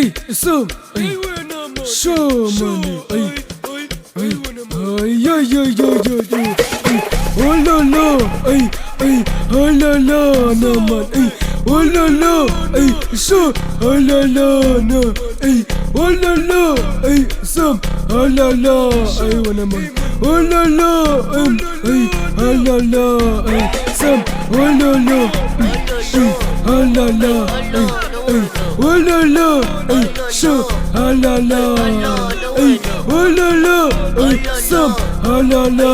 Ay, so, ay, show money, ay, ay, ay, ay, ay, ay, ay, ay, oh la la, ay, ay, oh la la, na man, ay, oh la la, ay, so, oh la la, na, ay, oh la la, ay, some, oh la la, ay, wanna man, oh la la, ay, oh la la, ay, some, oh la la, ay, oh la la, ay. Oh la la, ay, show, ah la la, ay, oh la la, ay, some, ah la la,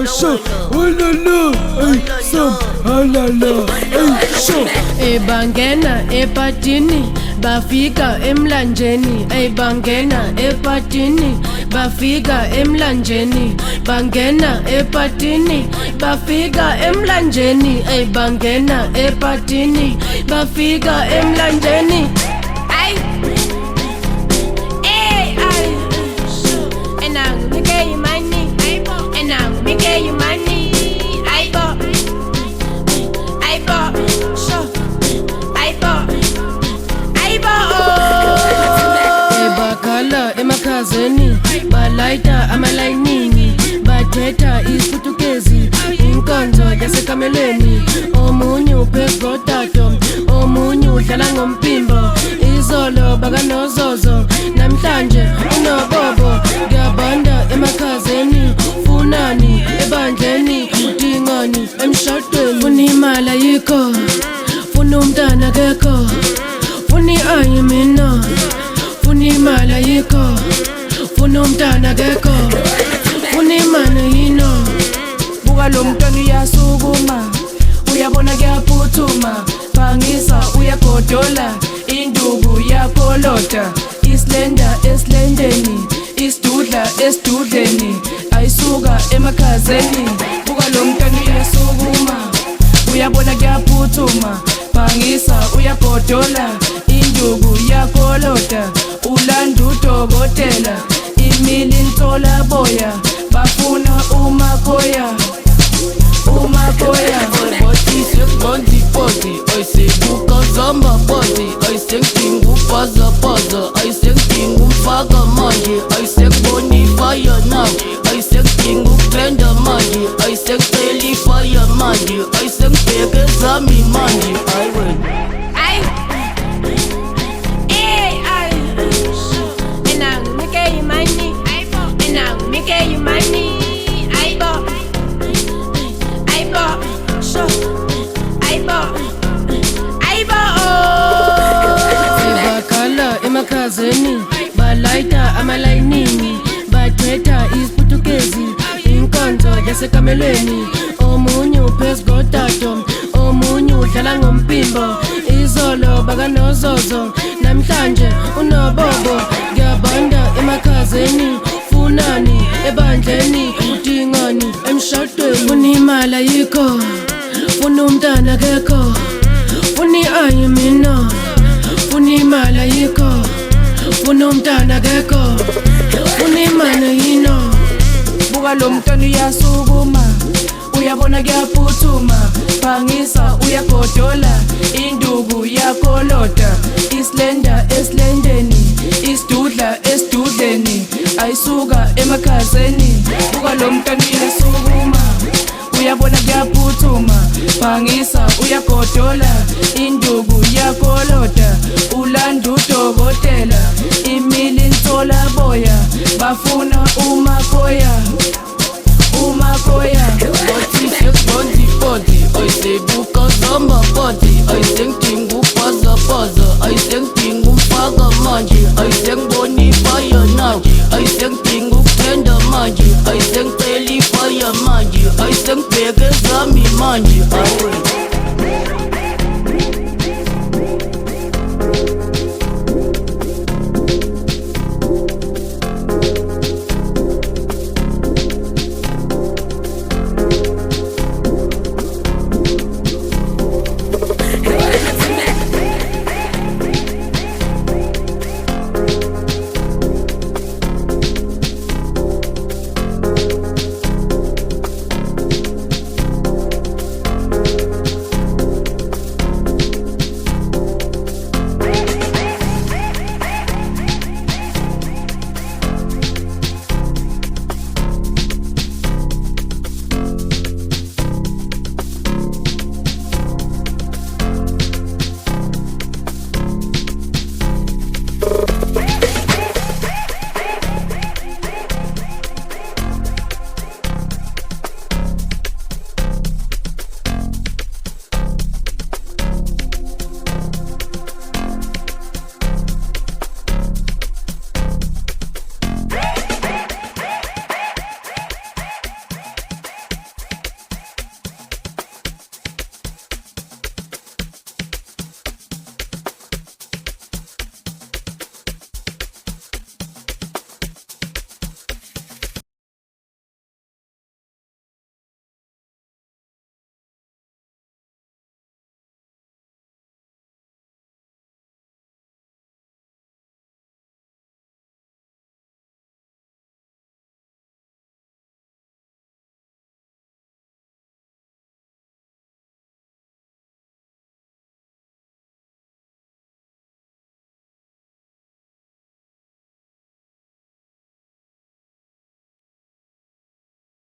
show, oh la la, ay, some, ah la la, ay, show. Bangena epatini bafika emlanjeni, bangena epatini bafika emlanjeni, bangena epatini bafika emlanjeni, bangena epatini bafika emlanjeni. Ay, ay, ay, and I'm gonna get you money, and I'm gonna get you money. Emakhazeni balayita amalayinini bathetha isiputukezi inkonzo yasekamelweni, omunye uphezu kotato, omunye udlala ngompimbo, izolo bakanozozo namhlanje unobobo. Ngiyabanda emakhazeni, funani ebandleni, udingani emshadweni, funa imali ayikho, funa umntana akekho, funa i-ayi mina, funa imali ayikho, funa umntana akekho, funa imali yino. Buka lo mntwana uyasukuma, uyabona kuyaphuthuma, phangisa uyagodola, induku yakholota, islenda eslendeni, isidudla esidudleni, ayisuka emakhazeni. Buka lo mntwana uyasukuma, uyabona kuyaphuthuma, phangisa uyagodola, induku yakholota, ulanda udokotela, imili ntola boya, bafuna umakoya, umakoya. Body bondi body, I say buka zamba body, I say tingu paza paza, I say tingu faga manje, I say boni fire now, I say tingu blender manje, I say teli fire manje, I say peke zami manje. I win. Emakhazeni balayita amalayinini bathetha isiputukezi inkonzo yasekamelweni, omunye uphezu kotato, omunye udlala ngompimbo, izolo bakanozozo namhlanje unobobo. Ngiyabanda emakhazeni, funani ebandleni, udingani emshadweni, funa imali ayikho, funa umntana akekho, funa i-ayi mina, funa imali ayikho, funa umntana akekho, funa imali yino. Buka lo mntwana uyasukuma, uyabona kuyaphuthuma, phangisa uyagodola, induku yakholota, islenda eslendeni, isidudla esidudleni, ayisuka emakhazeni. Buka lo mntwana uyasukuma, uyabona kuyaphuthuma, phangisa uyagodola, induku yakholota, ulanda udokotela, imili ntola boya, bafuna umakoya, umakoya. Bondi body, I say buka zamba body, I say tingu paza paza, I say tingu faga manje, I say